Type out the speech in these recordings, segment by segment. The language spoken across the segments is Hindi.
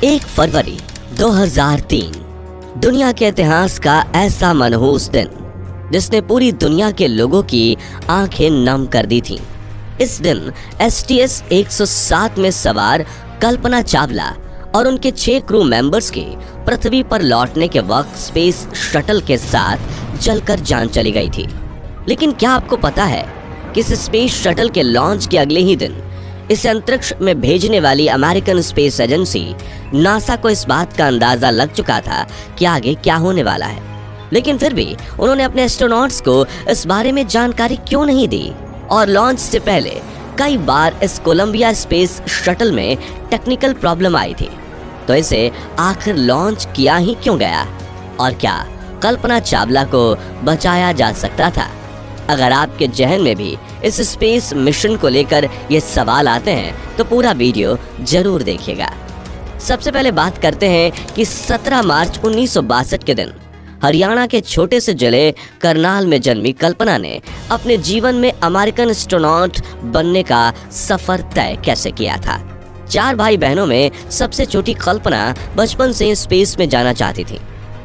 1 फरवरी 2003 दुनिया के इतिहास का ऐसा मनहूस दिन जिसने पूरी दुनिया के लोगों की आंखें नम कर दी थीं। इस दिन STS 107 में सवार कल्पना चावला और उनके 6 क्रू मेंबर्स के पृथ्वी पर लौटने के वक्त स्पेस शटल के साथ जलकर जान चली गई थी। लेकिन क्या आपको पता है कि इस स्पेस शटल के लॉन्च के अगले ही दिन इसे अंतरिक्ष में भेजने वाली अमेरिकन स्पेस एजेंसी नासा को इस बात का अंदाजा लग चुका था कि आगे क्या होने वाला है, लेकिन फिर भी उन्होंने अपने एस्ट्रोनॉट्स को इस बारे में जानकारी क्यों नहीं दी और लॉन्च से पहले कई बार इस कोलंबिया स्पेस शटल में टेक्निकल प्रॉब्लम आई थी, तो इसे आखिर लॉन्च किया ही क्यों गया और क्या कल्पना चावला को बचाया जा सकता था? अगर आपके जहन में भी इस स्पेस मिशन को लेकर ये सवाल आते हैं तो पूरा वीडियो जरूर देखिएगा। सबसे पहले बात करते हैं कि 17 मार्च 1962 के दिन हरियाणा के छोटे से जिले करनाल में जन्मी कल्पना ने अपने जीवन में अमेरिकन एस्ट्रोनॉट बनने का सफर तय कैसे किया था। 4 भाई बहनों में सबसे छोटी कल्पना बचपन से स्पेस में जाना चाहती थी।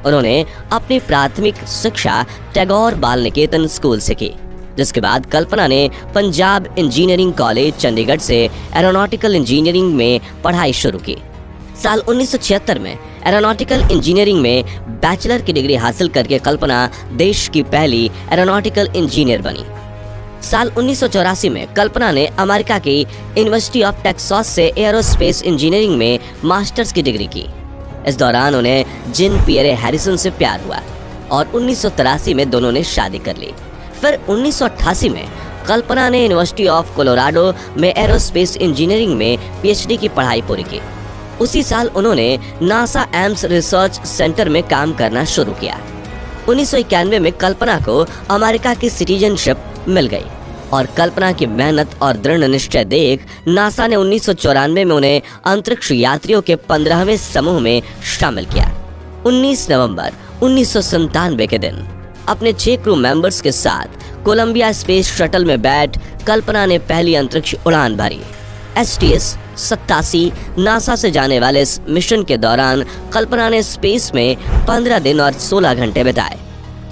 उन्होंने अपनी प्राथमिक शिक्षा टैगोर बाल निकेतन स्कूल से की, जिसके बाद कल्पना ने पंजाब इंजीनियरिंग कॉलेज चंडीगढ़ से एरोनॉटिकल इंजीनियरिंग में पढ़ाई शुरू की। साल 1976 में एरोनॉटिकल इंजीनियरिंग में बैचलर की डिग्री हासिल करके कल्पना देश की पहली एरोनॉटिकल इंजीनियर बनी। साल 1984 में कल्पना ने अमेरिका की यूनिवर्सिटी ऑफ टेक्सास से एरोस्पेस इंजीनियरिंग में मास्टर्स की डिग्री की। इस दौरान उन्हें जिन पियरे हैरिसन से प्यार हुआ और 1983 में दोनों ने शादी कर ली। फिर 1988 में कल्पना ने यूनिवर्सिटी ऑफ कोलोराडो में एरोस्पेस इंजीनियरिंग में PhD की पढ़ाई पूरी की। उसी साल उन्होंने नासा एम्स रिसर्च सेंटर में काम करना शुरू किया। 1991 में कल्पना को अमेरिका की सिटीजनशिप मिल गई और कल्पना की मेहनत और दृढ़ निश्चय देख नासा ने 1994 में उन्हें अंतरिक्ष यात्रियों के 15वें समूह में शामिल किया। 19 नवंबर 1997 के दिन अपने 6 क्रू मेंबर्स के साथ कोलंबिया स्पेस शटल में बैठ कल्पना ने पहली अंतरिक्ष उड़ान भरी। STS 87 नासा से जाने वाले इस मिशन के दौरान कल्पना ने स्पेस में 15 दिन और 16 घंटे बिताए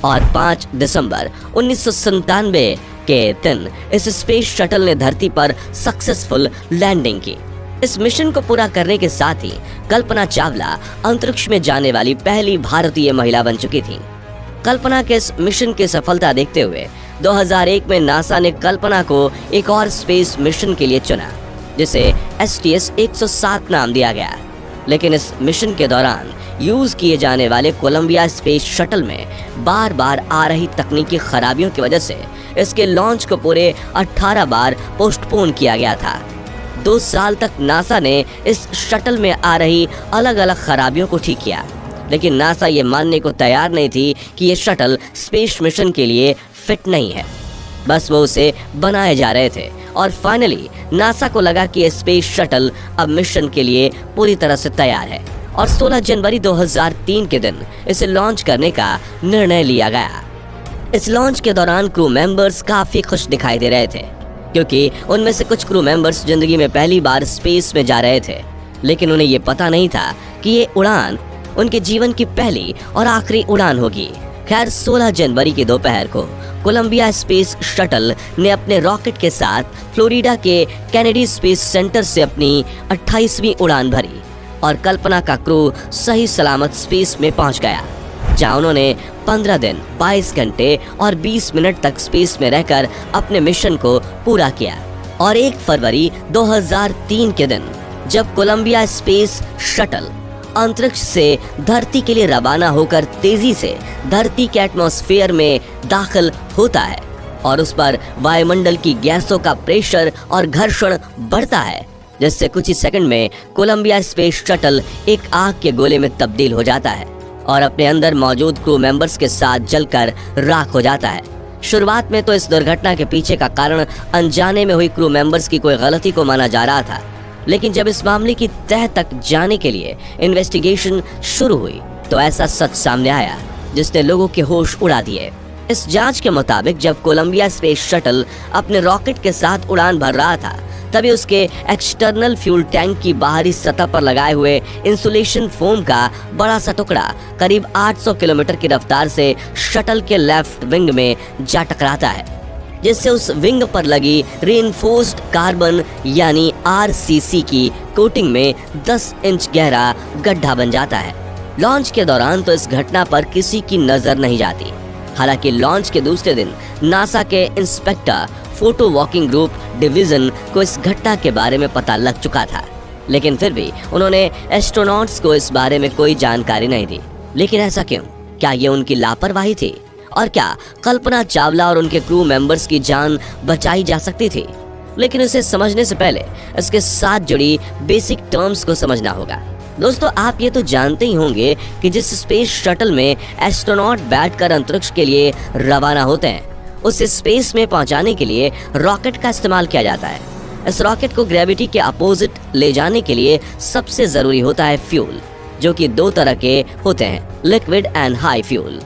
और 5 दिसंबर 1997 के दिन इस स्पेस शटल ने धरती पर सक्सेसफुल लैंडिंग की। इस मिशन को पूरा करने के साथ ही कल्पना चावला अंतरिक्ष में जाने वाली पहली भारतीय महिला बन चुकी थी। कल्पना के इस मिशन की सफलता देखते हुए 2001 में नासा ने कल्पना को एक और स्पेस मिशन के लिए चुना, जिसे STS 107 नाम दिया गया। लेकिन इस मिशन के दौरान यूज किए जाने वाले कोलंबिया स्पेस शटल में बार बार आ रही तकनीकी खराबियों की वजह से इसके लॉन्च को पूरे 18 बार पोस्टपोन किया गया था। 2 साल तक नासा ने इस शटल में आ रही अलग अलग खराबियों को ठीक किया, लेकिन नासा ये मानने को तैयार नहीं थी कि ये शटल स्पेस मिशन के लिए फिट नहीं है। बस वो उसे बनाए जा रहे थे और फाइनली नासा को लगा कि ये स्पेस शटल अब मिशन के लिए पूरी तरह से तैयार है और 16 जनवरी 2003 के दिन इसे लॉन्च करने का निर्णय लिया गया। इस लॉन्च के दौरान क्रू मेंबर्स काफी खुश दिखाई दे रहे थे, क्योंकि उनमें से कुछ क्रू मेंबर्स जिंदगी में पहली बार स्पेस में जा रहे थे, लेकिन उन्हें ये पता नहीं था कि ये उड़ान उनके जीवन की पहली और आखिरी उड़ान होगी। खैर 16 जनवरी की दोपहर को कोलंबिया स्पेस शटल ने अपने रॉकेट के साथ फ्लोरिडा के कैनेडी स्पेस सेंटर से अपनी 28वीं उड़ान भरी और कल्पना का क्रू सही सलामत स्पेस में पहुंच गया, जहां उन्होंने 15 दिन 22 घंटे और 20 मिनट तक स्पेस में रहकर अपने मिशन को पूरा किया। और 1 फरवरी 2003 के दिन जब कोलंबिया स्पेस शटल अंतरिक्ष से धरती के लिए रवाना होकर तेजी से धरती के एटमॉस्फेयर में दाखिल होता है और उस पर वायुमंडल की गैसों का प्रेशर और घर्षण बढ़ता है, जिससे कुछ ही सेकंड में कोलंबिया स्पेस शटल एक आग के गोले में तब्दील हो जाता है और अपने अंदर मौजूद क्रू मेंबर्स के साथ जलकर राख हो जाता है। शुरुआत में तो इस दुर्घटना के पीछे का कारण अनजाने में हुई क्रू मेंबर्स की कोई गलती को माना जा रहा था, लेकिन जब इस मामले की तह तक जाने के लिए इन्वेस्टिगेशन शुरू हुई तो ऐसा सच सामने आया जिसने लोगों के होश उड़ा दिए। इस जांच के मुताबिक जब कोलंबिया स्पेस शटल अपने रॉकेट के साथ उड़ान भर रहा था तभी उसके एक्सटर्नल फ्यूल टैंक की बाहरी सतह पर लगाए हुए इंसुलेशन फोम का बड़ा सा टुकड़ा करीब 800 किलोमीटर की रफ्तार से शटल के लेफ्ट विंग में जा टकराता है, जिससे उस विंग पर लगी रीइंफोर्स्ड कार्बन यानी RCC की कोटिंग में 10 इंच गहरा गड्ढा बन जाता है। लॉन्च के दौरान तो इस घटना पर किसी की नजर नहीं जाती। हालांकि लॉन्च के दूसरे दिन नासा के inspector photo walking group division को इस घटना के बारे में पता लग चुका था, लेकिन फिर भी उन्होंने एस्ट्रोनॉट्स को इस बारे में कोई जानकारी नहीं दी। लेकिन ऐसा क्यों? क्या ये उनकी लापरवाही थी? और क्या कल्पना चावला और उनके क्रू मेंबर्स की जान बचाई जा सकती थी? लेकिन इसे समझने से पहले इसके साथ जुड़ी बेसिक टर्म्स को समझना होगा। दोस्तों, आप ये तो जानते ही होंगे कि जिस स्पेस शटल में एस्ट्रोनॉट बैठकर अंतरिक्ष के लिए रवाना होते हैं, उसे स्पेस में पहुंचाने के लिए रॉकेट का इस्तेमाल किया जाता है। इस रॉकेट को ग्रेविटी के अपोजिट ले जाने के लिए सबसे जरूरी होता है फ्यूल, जो कि दो तरह के होते हैं, liquid and high fuel.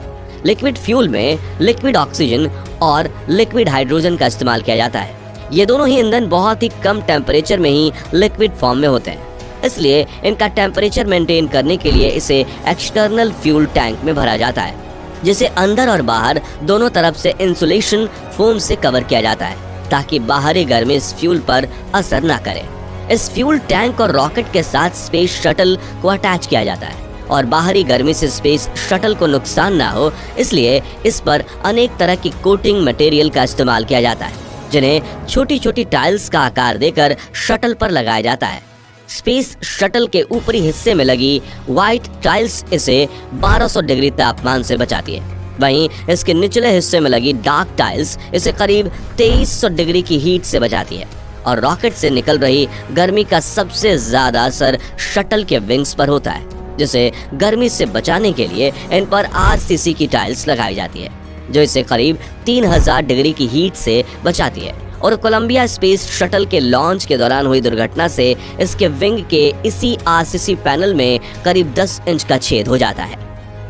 Liquid fuel में लिक्विड ऑक्सीजन और लिक्विड हाइड्रोजन का इस्तेमाल किया जाता है। ये दोनों ही ईंधन बहुत ही कम टेम्परेचर में ही लिक्विड फॉर्म में होते हैं, इसलिए इनका टेम्परेचर मेंटेन करने के लिए इसे एक्सटर्नल फ्यूल टैंक में भरा जाता है, जिसे अंदर और बाहर दोनों तरफ से इंसुलेशन फोम से कवर किया जाता है, ताकि बाहरी गर्मी इस फ्यूल पर असर न करे। इस फ्यूल टैंक और रॉकेट के साथ स्पेस शटल को अटैच किया जाता है और बाहरी गर्मी से स्पेस शटल को नुकसान ना हो, इसलिए इस पर अनेक तरह की कोटिंग मटेरियल का इस्तेमाल किया जाता है, जिन्हें छोटी छोटी टाइल्स का आकार देकर शटल पर लगाया जाता है। स्पेस शटल के ऊपरी हिस्से में लगी व्हाइट टाइल्स इसे 1200 डिग्री तापमान से बचाती है, वहीं इसके निचले हिस्से में लगी डार्क टाइल्स इसे करीब 2300 डिग्री की हीट से बचाती है। और रॉकेट से निकल रही गर्मी का सबसे ज्यादा असर शटल के विंग्स पर होता है, जिसे गर्मी से बचाने के लिए इन पर RCC की टाइल्स लगाई जाती है, जो इसे करीब 3000 डिग्री की हीट से बचाती है। और कोलंबिया स्पेस शटल के लॉन्च के दौरान हुई दुर्घटना से इसके विंग के इसी RCC पैनल में करीब 10 इंच का छेद हो जाता है।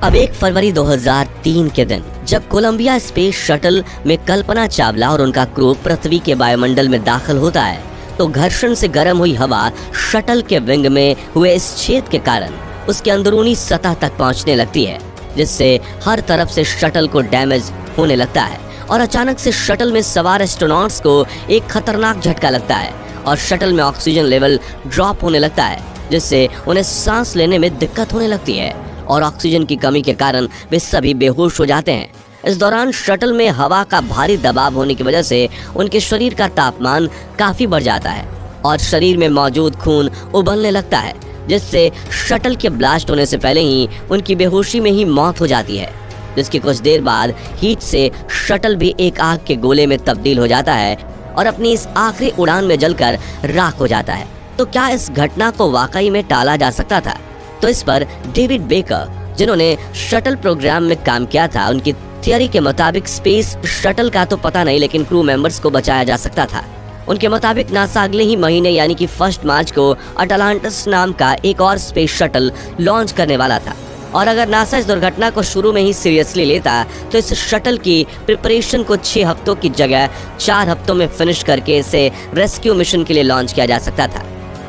अब 1 फरवरी 2003 के दिन जब कोलंबिया स्पेस शटल में कल्पना चावला और उनका क्रू पृथ्वी के वायुमंडल में दाखिल होता है, तो घर्षण से गर्म हुई हवा शटल के विंग में हुए इस छेद के कारण उसके अंदरूनी सतह तक पहुंचने लगती है, जिससे हर तरफ से शटल को डैमेज होने लगता है। और अचानक से शटल में सवार एस्ट्रोनॉट्स को एक खतरनाक झटका लगता है और शटल में ऑक्सीजन लेवल ड्रॉप होने लगता है, जिससे उन्हें सांस लेने में दिक्कत होने लगती है और ऑक्सीजन की कमी के कारण वे सभी बेहोश हो जाते हैं। इस दौरान शटल में हवा का भारी दबाव होने की वजह से उनके शरीर का तापमान काफी बढ़ जाता है और शरीर में मौजूद खून उबलने लगता है, जिससे शटल के ब्लास्ट होने से पहले ही उनकी बेहोशी में ही मौत हो जाती है। जिसकी कुछ देर बाद हीट से शटल भी एक आग के गोले में तब्दील हो जाता है और अपनी इस आखिरी उड़ान में जलकर राख हो जाता है। तो क्या इस घटना को वाकई में टाला जा सकता था? तो इस पर डेविड बेकर, जिन्होंने शटल प्रोग्राम में काम किया था, उनकी थियरी के मुताबिक स्पेस शटल का तो पता नहीं, लेकिन क्रू मेंबर्स को बचाया जा सकता था। उनके मुताबिक नासा अगले ही महीने यानी कि 1 मार्च को अटलांटिस नाम का एक और स्पेस शटल लॉन्च करने वाला था। और अगर नासा इस दुर्घटना को शुरू में ही सीरियसली लेता तो इस शटल की प्रिपरेशन को 6 हफ्तों की जगह 4 हफ्तों में फिनिश करके इसे रेस्क्यू मिशन के लिए लॉन्च किया जा सकता था।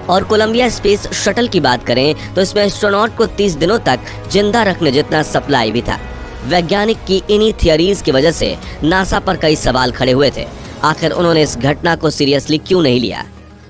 और कोलंबिया स्पेस शटल की बात करें तो इसमें एस्ट्रोनॉट को 30 दिनों तक जिंदा रखने जितना सप्लाई भी था। वैज्ञानिक की इन्हीं थियरीज की वजह से नासा पर कई सवाल खड़े हुए थे, आखिर उन्होंने इस घटना को सीरियसली क्यों नहीं लिया।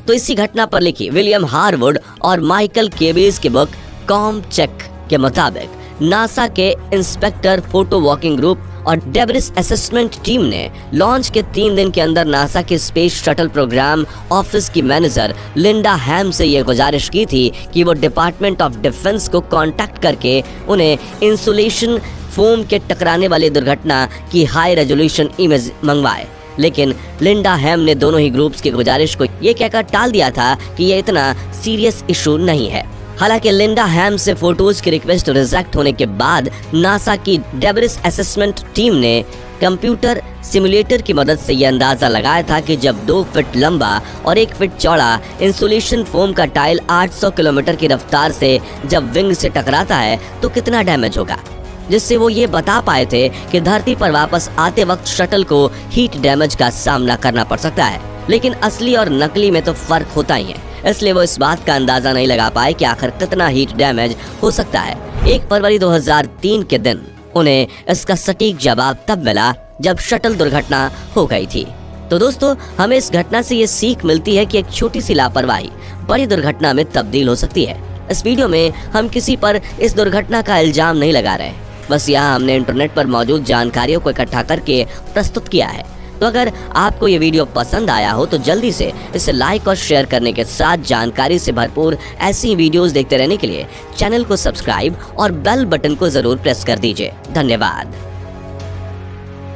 तो इसी घटना पर लिखी विलियम हारवुड और माइकल केबीज की बुक कॉम चेक के मुताबिक नासा के इंस्पेक्टर फोटो वॉकिंग ग्रुप और डेब्रिस असेसमेंट टीम ने लॉन्च के 3 दिन के अंदर नासा के स्पेस शटल प्रोग्राम ऑफिस की मैनेजर लिंडा हैम से यह गुजारिश की थी कि वो डिपार्टमेंट ऑफ डिफेंस को कांटेक्ट करके उन्हें इंसुलेशन फोम के टकराने वाली दुर्घटना की हाई रेजोल्यूशन इमेज मंगवाए। लेकिन लिंडा हैम ने दोनों ही ग्रुप्स की गुजारिश को ये कहकर टाल दिया था कि यह इतना सीरियस इशू नहीं है। हालांकि लिंडा हैम से फोटोज की रिक्वेस्ट रिजेक्ट होने के बाद नासा की डेब्रिस असेसमेंट टीम ने कंप्यूटर सिमुलेटर की मदद से यह अंदाजा लगाया था कि जब 2 फीट लंबा और 1 फीट चौड़ा इंसुलेशन फोम का टाइल 800 किलोमीटर की रफ्तार से जब विंग से टकराता है तो कितना डैमेज होगा, जिससे वो ये बता पाए थे कि धरती पर वापस आते वक्त शटल को हीट डैमेज का सामना करना पड़ सकता है। लेकिन असली और नकली में तो फर्क होता ही है, इसलिए वो इस बात का अंदाजा नहीं लगा पाए कि आखिर कितना हीट डैमेज हो सकता है। 1 फरवरी 2003 के दिन उन्हें इसका सटीक जवाब तब मिला जब शटल दुर्घटना हो गई थी। तो दोस्तों, हमें इस घटना से ये सीख मिलती है कि एक छोटी सी लापरवाही बड़ी दुर्घटना में तब्दील हो सकती है। इस वीडियो में हम किसी पर इस दुर्घटना का इल्जाम नहीं लगा रहे, बस यहाँ हमने इंटरनेट पर मौजूद जानकारियों को इकट्ठा करके प्रस्तुत किया है। तो अगर आपको ये वीडियो पसंद आया हो तो जल्दी से इसे लाइक और शेयर करने के साथ जानकारी से भरपूर ऐसी वीडियोस देखते रहने के लिए चैनल को सब्सक्राइब और बेल बटन को जरूर प्रेस कर दीजिए। धन्यवाद।